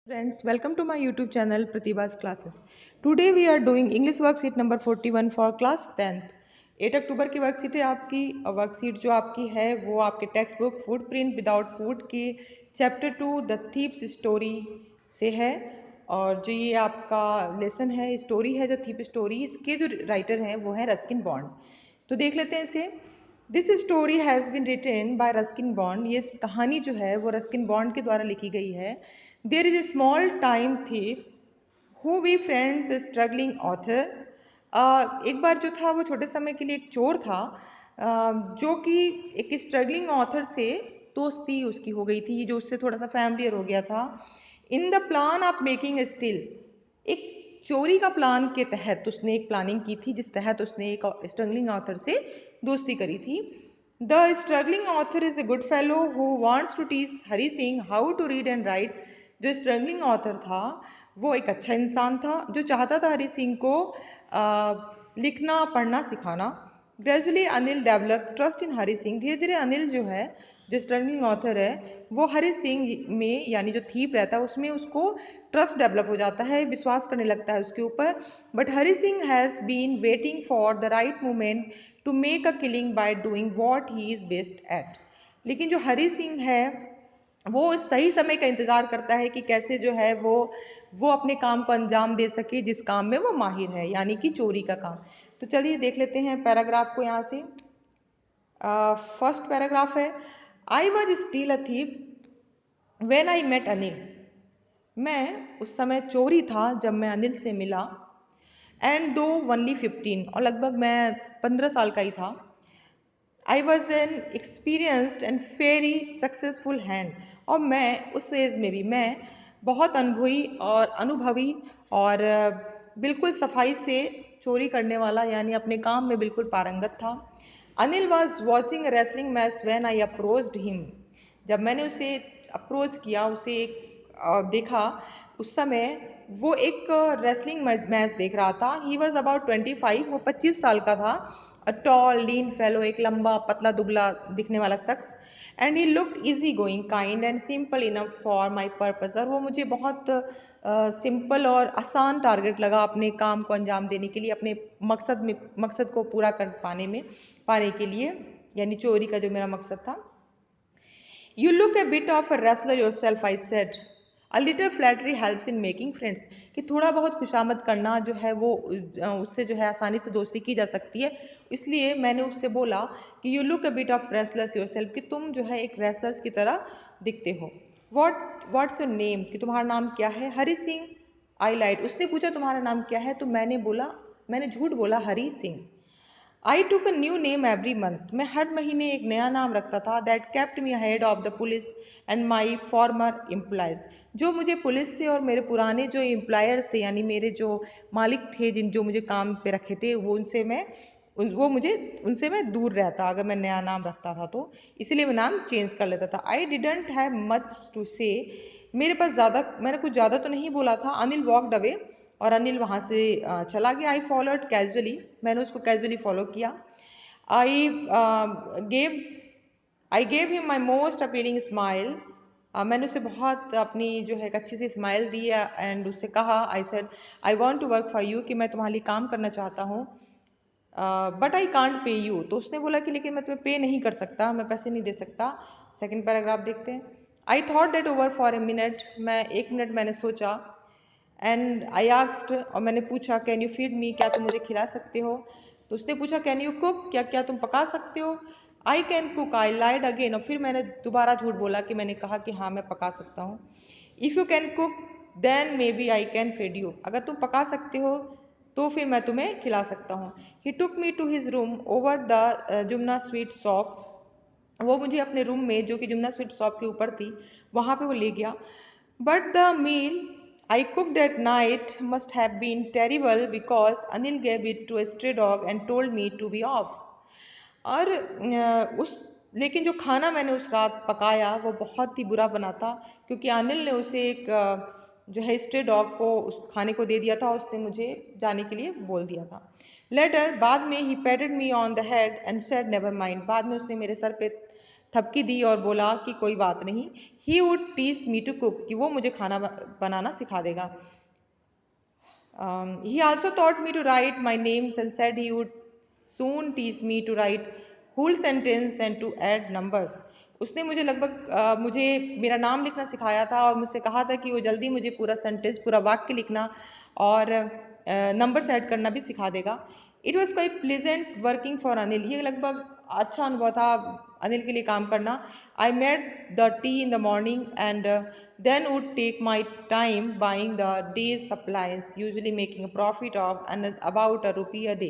Friends, welcome to my YouTube channel Pratibha's Classes. Today we are doing English worksheet number 41 for class 10th. 8 अक्टूबर की worksheet है आपकी और worksheet जो आपकी है वो आपके text book food print without food के चैप्टर 2 द थीप्स स्टोरी से है। और जो ये आपका लेसन है स्टोरी है जो थीप स्टोरी, इसके जो राइटर हैं वो है रस्किन बॉन्ड। तो देख लेते हैं इसे। This story has been written by Ruskin bond. ये कहानी जो है वो रस्किन बॉन्ड के द्वारा लिखी गई है। There is a small time thief who befriends a struggling author। एक बार जो था वो छोटे समय के लिए एक चोर था, जो कि एक स्ट्रगलिंग ऑथर से दोस्ती उसकी हो गई थी, जो उससे थोड़ा सा फैमिलियर हो गया था। In the plan of making a still, एक चोरी का प्लान के तहत उसने एक प्लानिंग की थी जिस तहत उसने एक स्ट्रगलिंग ऑथर से दोस्ती करी थी। The struggling author is a good fellow who wants to teach Hari Singh how to read and write. जो स्ट्रगलिंग ऑथर था वो एक अच्छा इंसान था जो चाहता था हरी सिंह को लिखना पढ़ना सिखाना। Gradually Anil develop trust in Hari Singh. धीरे धीरे अनिल जो है, जो स्ट्रगलिंग ऑथर है, वो हरी सिंह में यानी जो थीप रहता है उसमें उसको ट्रस्ट डेवलप हो जाता है, विश्वास करने लगता है उसके ऊपर। But Hari Singh has been waiting for the right moment to make a killing by doing what he is best at. लेकिन जो हरी सिंह है वो सही समय का इंतज़ार करता है कि कैसे जो है वो अपने काम को अंजाम दे सके जिस काम में वो माहिर है, यानी कि चोरी का काम। तो चलिए देख लेते हैं पैराग्राफ को यहाँ से। फर्स्ट पैराग्राफ है, I was still a thief when I met Anil. मैं उस समय चोरी था जब मैं अनिल से मिला। एंड दो ओनली 15, और लगभग मैं 15 साल का ही था। I was an experienced and very successful hand, और मैं उस एज में भी मैं बहुत अनुभवी और बिल्कुल सफाई से चोरी करने वाला यानी अपने काम में बिल्कुल पारंगत था। Anil was watching wrestling match when I approached him. जब मैंने उसे अप्रोच किया, उसे देखा, उस समय वो एक रेसलिंग मैच देख रहा था। ही वॉज अबाउट 25, वो 25 साल का था। अ टॉल लीन फेलो, एक लंबा पतला दुबला दिखने वाला शख्स। And he looked easy going kind and simple enough for my purpose. और वो मुझे बहुत सिंपल और आसान टारगेट लगा अपने काम को अंजाम देने के लिए, अपने मकसद को पूरा कर पाने के लिए, यानी चोरी का जो मेरा मकसद था। You look a bit of a wrestler yourself, I said. A little flattery helps in making friends। कि थोड़ा बहुत खुशामद करना जो है वो उससे जो है आसानी से दोस्ती की जा सकती है। इसलिए मैंने उससे बोला कि you look a bit of wrestlers yourself, कि तुम जो है एक रेसलर्स की तरह दिखते हो। व्हाट्स योर नेम, कि तुम्हारा नाम क्या है। हरी सिंह, आई लाइड। उसने पूछा तुम्हारा नाम क्या है, तो मैंने झूठ बोला, Hari Singh. I took a new name every month. मैं हर महीने एक नया नाम रखता था। That kept me head of the police and my former employers. जो मुझे पुलिस से और मेरे पुराने जो एम्प्लॉयर्स थे, यानी मेरे जो मालिक थे जो मुझे काम पे रखे थे, उनसे मैं दूर रहता अगर मैं नया नाम रखता था तो। इसलिए मैं नाम चेंज कर लेता था। I didn't have much to say. मैंने कुछ ज़्यादा तो नहीं बोला था। अनिल वॉकड अवे, और अनिल वहाँ से चला गया। आई फॉलोड कैजुअली, मैंने उसको कैजुअली फॉलो किया। I gave I gave him my most appealing smile. मैंने उसे बहुत अपनी जो है एक अच्छी सी स्माइल दी एंड उससे कहा, I said I want to work for you, कि मैं तुम्हारे लिए काम करना चाहता हूँ। But I can't pay you. तो उसने बोला कि लेकिन मैं तुम्हें पे नहीं कर सकता, मैं पैसे नहीं दे सकता। सेकेंड पैराग्राफ देखते हैं। I thought that over for a minute, मैं 1 मिनट मैंने सोचा। एंड आई आस्क्ड, और मैंने पूछा, कैन यू फीड मी, क्या तुम मुझे खिला सकते हो। तो उसने पूछा, कैन यू कुक, क्या क्या तुम पका सकते हो। I can cook, I lied again, और फिर मैंने दोबारा झूठ बोला कि मैंने कहा कि हाँ मैं पका सकता हूँ। If you can cook then maybe I can feed you, अगर तुम पका सकते हो तो फिर मैं तुम्हें खिला सकता हूँ। He took me to his room over the Jumna sweet shop. वो मुझे अपने रूम में, जो कि जुमना स्वीट शॉप के ऊपर थी, वहाँ पे वो ले गया। But the meal I cook that night must have been terrible because Anil gave it to a stray dog and told me to be off. और लेकिन जो खाना मैंने उस रात पकाया वो बहुत ही बुरा बना था, क्योंकि अनिल ने उसे एक जो है स्ट्रे डॉग को उस खाने को दे दिया था, उसने मुझे जाने के लिए बोल दिया था। लेटर, बाद में, he patted me on the head and said never mind. बाद में उसने मेरे सर पे थपकी दी और बोला कि कोई बात नहीं, he would teach me to cook, कि वो मुझे खाना बनाना सिखा देगा। He also taught me to write my names and said he would soon teach me to write whole sentence and to add numbers. उसने मुझे लगभग मुझे मेरा नाम लिखना सिखाया था और मुझसे कहा था कि वो जल्दी मुझे पूरा सेंटेंस, पूरा वाक्य लिखना और नंबर्स ऐड करना भी सिखा देगा। It was quite pleasant working for Anil. ये लगभग अच्छा अनुभव था अनिल के लिए काम करना। I made the T in the morning and then would take my time buying the day's supplies, usually making a profit of about ₹1 a day.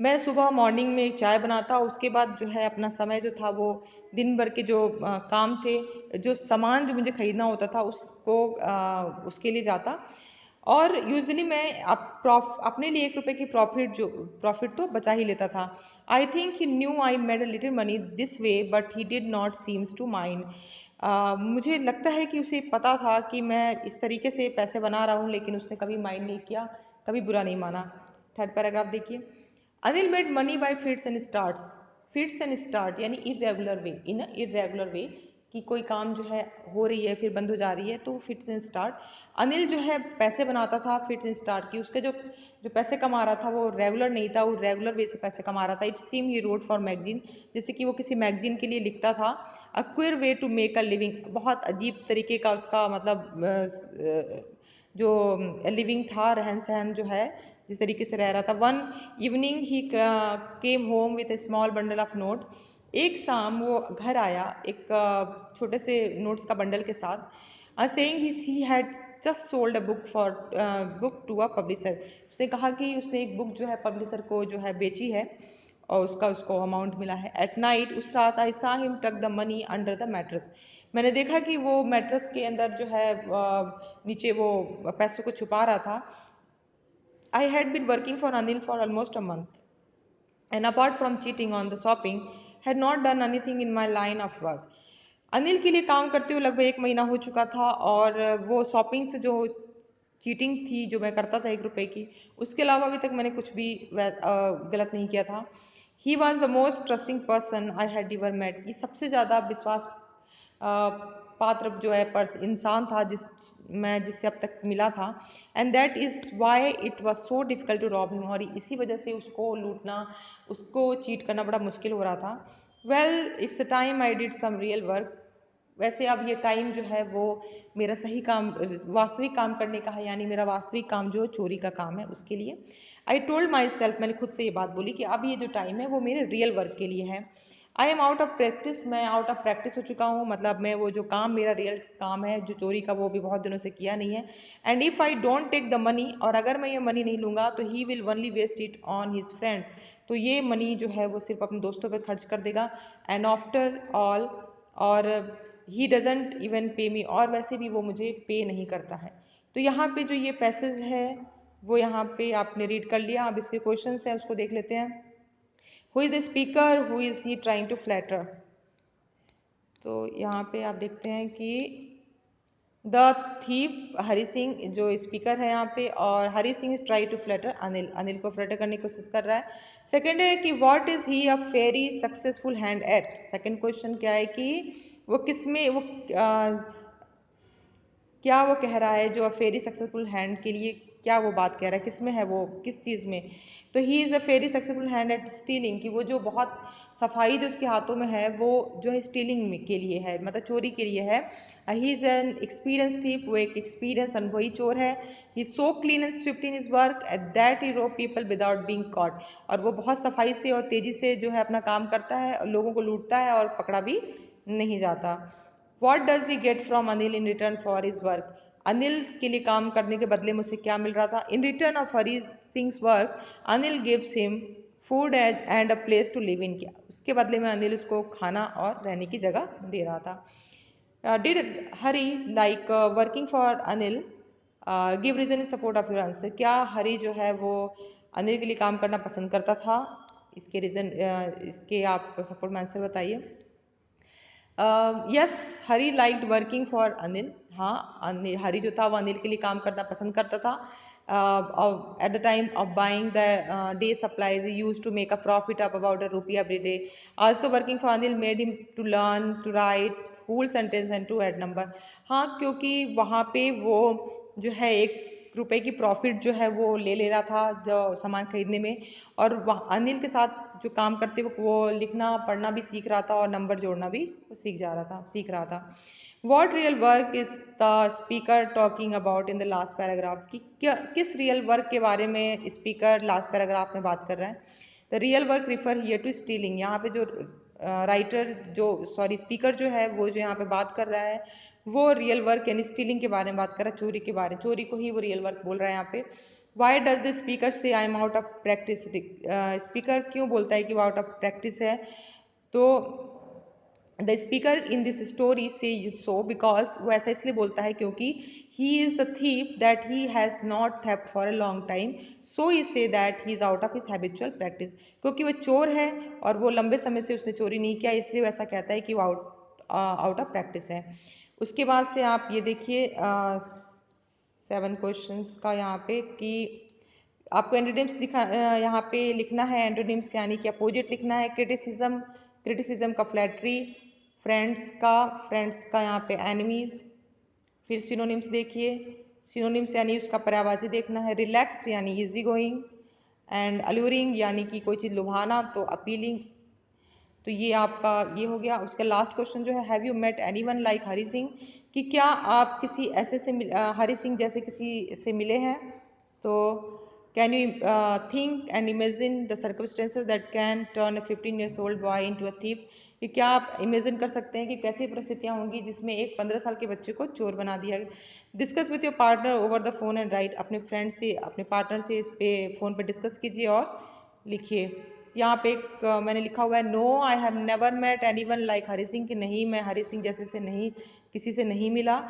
मैं सुबह मॉर्निंग में चाय बनाता, उसके बाद जो है अपना समय जो था वो दिन भर के जो काम थे, जो सामान जो मुझे खरीदना होता था उसको उसके लिए जाता और यूजुअली मैं अपने लिए ₹1 की प्रॉफिट तो बचा ही लेता था। I think he knew I made a little money this way but he did not seems to mind. मुझे लगता है कि उसे पता था कि मैं इस तरीके से पैसे बना रहा हूँ, लेकिन उसने कभी माइंड नहीं किया, कभी बुरा नहीं माना। थर्ड पैराग्राफ देखिए। Anil made money by fits and starts. Fits and start यानी इरेगुलर वे, इन इरेगुलर वे, कि कोई काम जो है हो रही है फिर बंद हो जा रही है, तो फिट्स एंड स्टार्ट। अनिल जो है पैसे बनाता था फिट्स एंड स्टार्ट की, उसके जो जो पैसे कमा रहा था वो रेगुलर नहीं था, वो रेगुलर वे से पैसे कमा रहा था। It seem he wrote for magazine, जैसे कि वो किसी मैगजीन के लिए लिखता था। A queer way to make a living, बहुत अजीब तरीके का उसका मतलब जो लिविंग था, रहन सहन जो है जिस तरीके से रह रहा था। One evening he came home with A small bundle of note. एक शाम वो घर आया एक छोटे से नोट्स का बंडल के साथ। Saying he had just sold a book to a publisher. उसने कहा कि उसने एक बुक जो है पब्लिशर को जो है बेची है और उसका उसको अमाउंट मिला है। एट नाइट, उस रात, आई सा हिम टक the money under the mattress. मैंने देखा कि वो मैट्रेस के अंदर जो है नीचे वो पैसों को छुपा रहा था। I had been working for Anil for almost a month, and apart from cheating on the shopping, had not done anything in my line of work. Anil के लिए काम करते हुए लगभग 1 महीना हो चुका था और वो शॉपिंग से जो चीटिंग थी जो मैं करता था ₹1 की, उसके अलावा अभी तक मैंने कुछ भी गलत नहीं किया था। He was the most trusting person I had ever met. ये सबसे ज़्यादा विश्वास पात्र जो है पर्स इंसान था जिससे अब तक मिला था। And that is why it was so difficult to rob him, और इसी वजह से उसको लूटना, उसको चीट करना बड़ा मुश्किल हो रहा था। Well it's the time I did some real work. वैसे अब ये टाइम जो है वो मेरा सही काम, वास्तविक काम करने का है, यानी मेरा वास्तविक काम जो चोरी का काम है उसके लिए। आई टोल्ड माई सेल्फ, मैंने खुद से ये बात बोली कि अब ये जो टाइम है वो मेरे रियल वर्क के लिए है। I am out of practice, मैं आउट ऑफ प्रैक्टिस हो चुका हूँ, मतलब मैं वो जो काम मेरा रियल काम है जो चोरी का, वो भी बहुत दिनों से किया नहीं है। And if I don't take the money, और अगर मैं ये मनी नहीं लूँगा तो he will only waste it on his friends, तो ये मनी जो है वो सिर्फ अपने दोस्तों पे खर्च कर देगा। एंड आफ्टर ऑल, और ही डजेंट इवन पे मी, और वैसे भी वो मुझे पे नहीं करता है। तो यहाँ पे जो ये पैसेज है वो यहाँ पे आपने रीड कर लिया। अब इसके क्वेश्चन हैं उसको देख लेते हैं। Who is the speaker, who is he trying to flatter. तो यहाँ पे आप देखते हैं कि द थीप हरी सिंह जो स्पीकर है यहाँ पे, और Hari Singh try to flatter Anil, Anil को फ्लैटर करने की कोशिश कर रहा है। सेकंड है कि what is he a very successful hand eight. Second question क्या है कि वो किसमें वो क्या वो कह रहा है जो अ फेरी सक्सेसफुल हैंड के लिए, क्या वो बात कह रहा है, किस में है वो, किस चीज़ में। तो he is a very successful hand at stealing, कि वो जो बहुत सफाई जो उसके हाथों में है वो जो है स्टीलिंग में के लिए है, मतलब चोरी के लिए है। He is an experience thief, वो एक एक्सपीरियंस अनुभवी चोर है। He so clean and swift in his work at that he rob people without being cot, और वो बहुत सफाई से और तेज़ी से जो है अपना काम करता है और लोगों को लूटता है और पकड़ा भी नहीं जाता। What does he get from Anil in return for his work. Anil के लिए काम करने के बदले में उसे क्या मिल रहा था। In return of Hari Singh's work Anil gives him food and a place to live in, किया उसके बदले में अनिल उसको खाना और रहने की जगह दे रहा था। Did Hari like working for Anil, give reason in support of your answer. क्या हरी जो है वो अनिल के लिए काम करना पसंद करता था, इसके रीजन इसके आप सपोर्ट में आंसर बताइए। Yes, Hari liked working for Anil. हाँ, हरी जो था वो अनिल के लिए काम करना पसंद करता था। at the time of buying the day supplies, he used to make a profit of about a rupee every day. Also working for Anil made him to learn to write whole sentence and to add number. हाँ, क्योंकि वहाँ पे वो जो है 1 रुपए की profit जो है वो ले ले रहा था जो सामान खरीदने में, और वहाँ अनिल के साथ जो काम करते वक्त वो लिखना पढ़ना भी सीख रहा था और नंबर जोड़ना भी वो सीख रहा था। What real work is the speaker talking about in the last paragraph? कि किस रियल वर्क के बारे में स्पीकर लास्ट पैराग्राफ में बात कर रहा है? The real work refer here to stealing. यहाँ पे जो स्पीकर जो है वो जो यहाँ पे बात कर रहा है वो रियल वर्क यानी स्टीलिंग के बारे में बात कर रहा है, चोरी को ही वो रियल वर्क बोल रहा है यहाँ पे। वाई डज द स्पीकर से I am out of practice? Speaker क्यों बोलता है कि वो आउट ऑफ प्रैक्टिस है? तो the speaker in this story से सो बिकॉज वो ऐसा इसलिए बोलता है क्योंकि he is a thief that he has not theft for a long time, so he say that he is out of his habitual practice. क्योंकि वो चोर है और वो लंबे समय से उसने चोरी नहीं किया, इसलिए वो ऐसा कहता है कि वो आउट ऑफ प्रैक्टिस है। उसके बाद से आप ये देखिए 7 क्वेश्चंस का यहाँ पे कि आपको एंटोनिम्स यहाँ पे लिखना है। एंटोनिम्स यानी कि अपोजिट लिखना है। क्रिटिसिज्म का फ्लैटरी, फ्रेंड्स का यहाँ पे एनिमीज। फिर सिनोनिम्स देखिए, सिनोनिम्स यानी उसका पर्यायवाची देखना है। रिलैक्स्ड यानी इजी गोइंग, एंड अल्यूरिंग यानी कि कोई चीज़ लुभाना, तो अपीलिंग। तो ये आपका ये हो गया। उसका लास्ट क्वेश्चन जो है, have you met anyone like Hari Singh? कि क्या आप किसी ऐसे से हरी सिंह जैसे किसी से मिले हैं? तो can you think and imagine the circumstances that can turn a 15 years old boy into a thief? कि क्या आप इमेजिन कर सकते हैं कि कैसी परिस्थितियां होंगी जिसमें एक 15 साल के बच्चे को चोर बना दिया गया? Discuss with your partner over the phone and right. अपने फ्रेंड से अपने पार्टनर से इस पे फ़ोन पे डिस्कस कीजिए और लिखिए। यहाँ पे एक मैंने लिखा हुआ है, no I have never met anyone like Hari Singh, कि नहीं मैं हरी सिंह जैसे से नहीं किसी से नहीं मिला।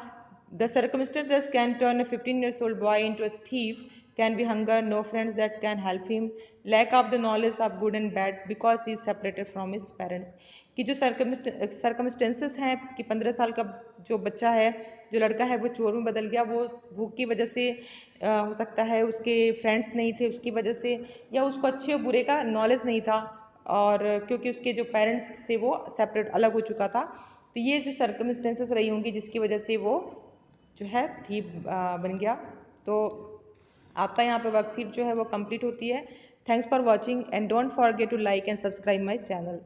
The circumstances can turn a 15 years old boy into a thief, can be hunger, no friends that can help him, lack of the knowledge of good and bad because he is separated from his parents। कि जो circumstances हैं कि 15 साल का जो बच्चा है, जो लड़का है वो चोर में बदल गया, वो भूख की वजह से हो सकता है, उसके फ्रेंड्स नहीं थे उसकी वजह से, या उसको अच्छे और बुरे का नॉलेज नहीं था, और क्योंकि उसके जो पेरेंट्स से वो सेपरेट अलग हो चुका था। तो ये जो सर्कमस्टेंसेस रही होंगी जिसकी वजह से वो जो है थी बन गया। तो आपका यहाँ पे वर्कशीट जो है वो कंप्लीट होती है। Thanks for watching and don't forget to like and subscribe my channel.